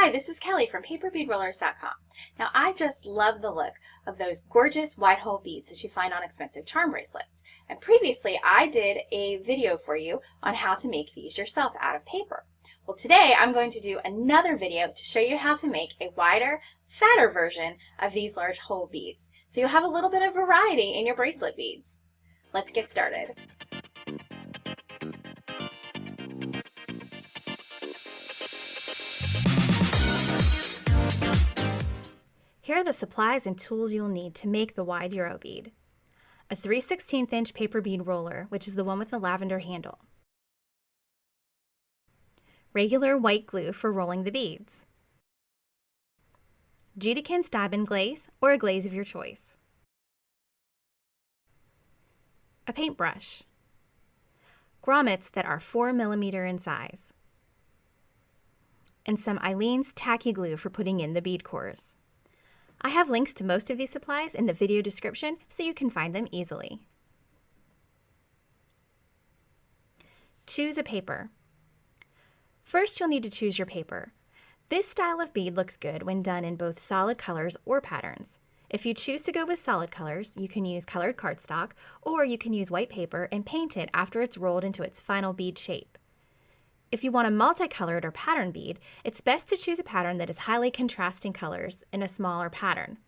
Hi, this is Kelly from paperbeadrollers.com. Now, I just love the look of those gorgeous wide hole beads that you find on expensive charm bracelets. And previously, I did a video for you on how to make these yourself out of paper. Well, today I'm going to do another video to show you how to make a wider, fatter version of these large hole beads. So you'll have a little bit of variety in your bracelet beads. Let's get started. Here are the supplies and tools you'll need to make the wide Euro bead. A 3/16 inch paper bead roller, which is the one with the lavender handle. Regular white glue for rolling the beads. Judikins diamond glaze or a glaze of your choice. A paintbrush. Grommets that are 4mm in size. And some Aileene's tacky glue for putting in the bead cores. I have links to most of these supplies in the video description so you can find them easily. Choose a paper. First, you'll need to choose your paper. This style of bead looks good when done in both solid colors or patterns. If you choose to go with solid colors, you can use colored cardstock, or you can use white paper and paint it after it's rolled into its final bead shape. If you want a multicolored or pattern bead, it's best to choose a pattern that is highly contrasting colors in a smaller pattern.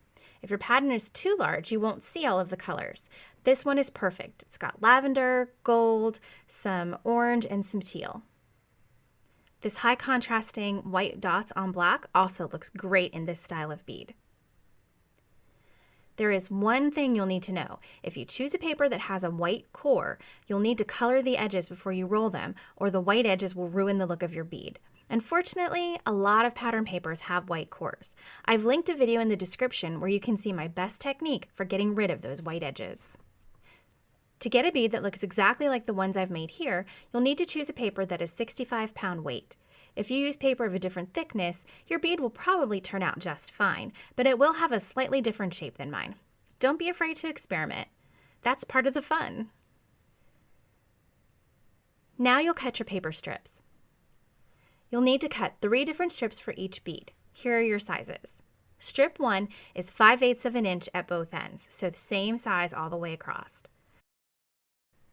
If your pattern is too large, you won't see all of the colors. This one is perfect. It's got lavender, gold, some orange, and some teal. This high contrasting white dots on black also looks great in this style of bead. There is one thing you'll need to know. If you choose a paper that has a white core, you'll need to color the edges before you roll them, or the white edges will ruin the look of your bead. Unfortunately, a lot of pattern papers have white cores. I've linked a video in the description where you can see my best technique for getting rid of those white edges. To get a bead that looks exactly like the ones I've made here, you'll need to choose a paper that is 65-pound weight. If you use paper of a different thickness, your bead will probably turn out just fine, but it will have a slightly different shape than mine. Don't be afraid to experiment. That's part of the fun. Now you'll cut your paper strips. You'll need to cut 3 different strips for each bead. Here are your sizes. Strip 1 is 5/8 of an inch at both ends, so the same size all the way across.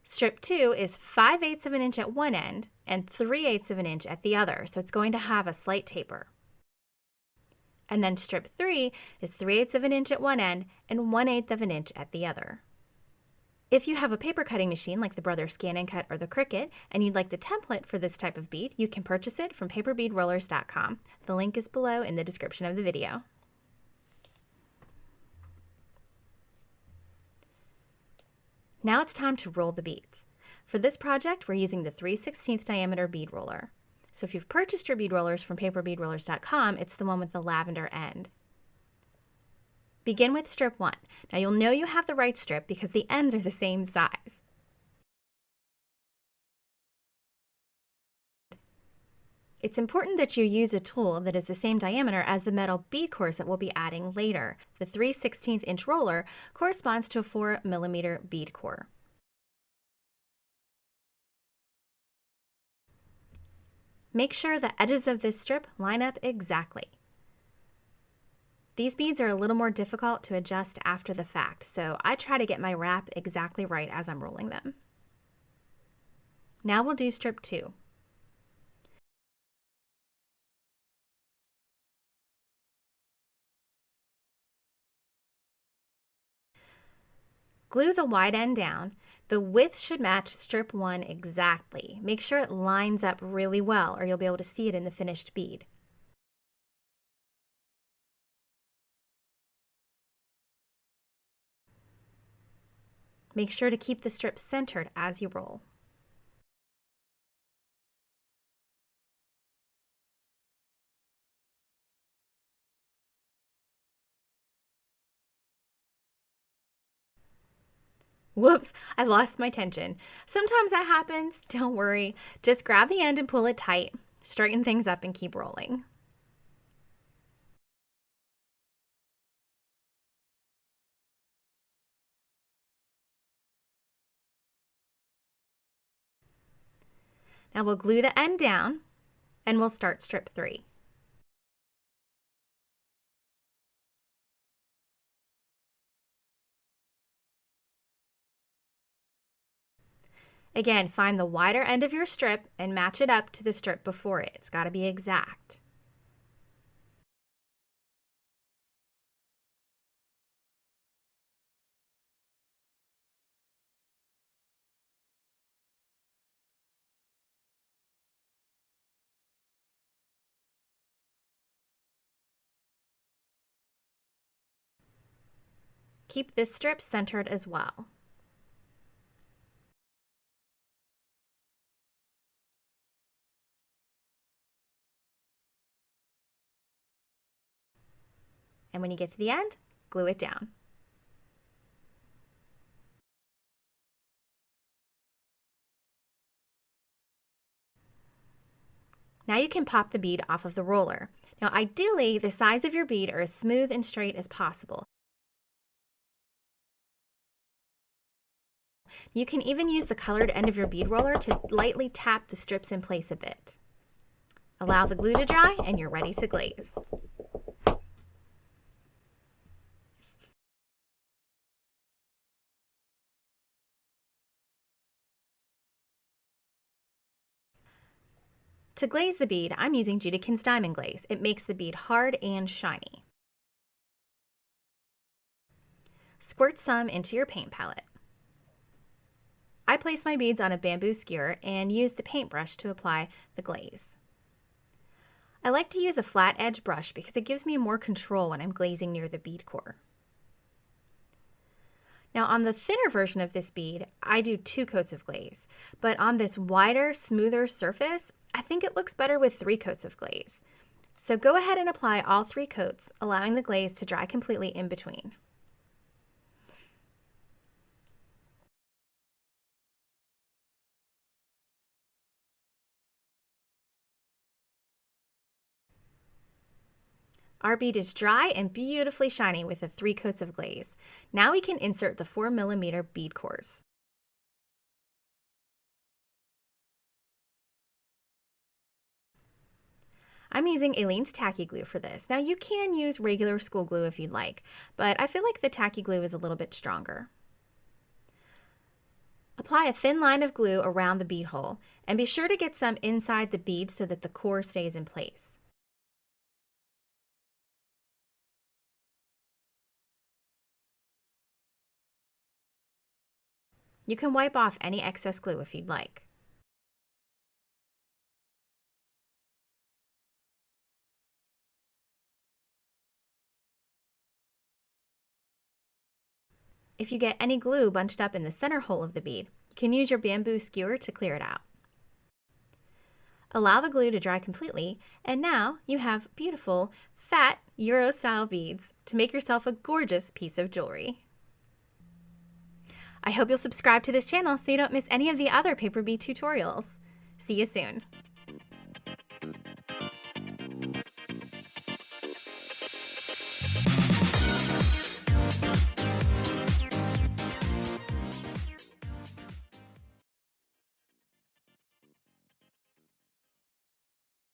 Strip 2 is 5/8 of an inch at one end and 3/8 of an inch at the other, so it's going to have a slight taper. And then strip 3 is 3/8 of an inch at one end and 1/8 of an inch at the other. If you have a paper cutting machine like the Brother ScanNCut or the Cricut and you'd like the template for this type of bead, you can purchase it from paperbeadrollers.com. The link is below in the description of the video. Now it's time to roll the beads. For this project, we're using the 3/16 diameter bead roller. So if you've purchased your bead rollers from paperbeadrollers.com, it's the one with the lavender end. Begin with strip 1. Now you'll know you have the right strip because the ends are the same size. It's important that you use a tool that is the same diameter as the metal bead cores that we'll be adding later. The 3/16 inch roller corresponds to a 4mm bead core. Make sure the edges of this strip line up exactly. These beads are a little more difficult to adjust after the fact, so I try to get my wrap exactly right as I'm rolling them. Now we'll do strip 2. Glue the wide end down. The width should match strip 1 exactly. Make sure it lines up really well or you'll be able to see it in the finished bead. Make sure to keep the strip centered as you roll. Whoops, I lost my tension. Sometimes that happens. Don't worry. Just grab the end and pull it tight. Straighten things up and keep rolling. Now we'll glue the end down and we'll start strip 3. Again, find the wider end of your strip and match it up to the strip before it. It's got to be exact. Keep this strip centered as well. And when you get to the end, glue it down. Now you can pop the bead off of the roller. Now ideally, the sides of your bead are as smooth and straight as possible. You can even use the colored end of your bead roller to lightly tap the strips in place a bit. Allow the glue to dry and you're ready to glaze. To glaze the bead, I'm using Judikins Diamond Glaze. It makes the bead hard and shiny. Squirt some into your paint palette. I place my beads on a bamboo skewer and use the paintbrush to apply the glaze. I like to use a flat edge brush because it gives me more control when I'm glazing near the bead core. Now on the thinner version of this bead, I do 2 coats of glaze, but on this wider, smoother surface, I think it looks better with 3 coats of glaze. So go ahead and apply all 3 coats, allowing the glaze to dry completely in between. Our bead is dry and beautifully shiny with the 3 coats of glaze. Now we can insert the 4mm bead cores. I'm using Aileen's Tacky glue for this. Now you can use regular school glue if you'd like, but I feel like the Tacky glue is a little bit stronger. Apply a thin line of glue around the bead hole, and be sure to get some inside the bead so that the core stays in place. You can wipe off any excess glue if you'd like. If you get any glue bunched up in the center hole of the bead, you can use your bamboo skewer to clear it out. Allow the glue to dry completely, and now you have beautiful, fat Euro style beads to make yourself a gorgeous piece of jewelry. I hope you'll subscribe to this channel so you don't miss any of the other paper bead tutorials. See you soon.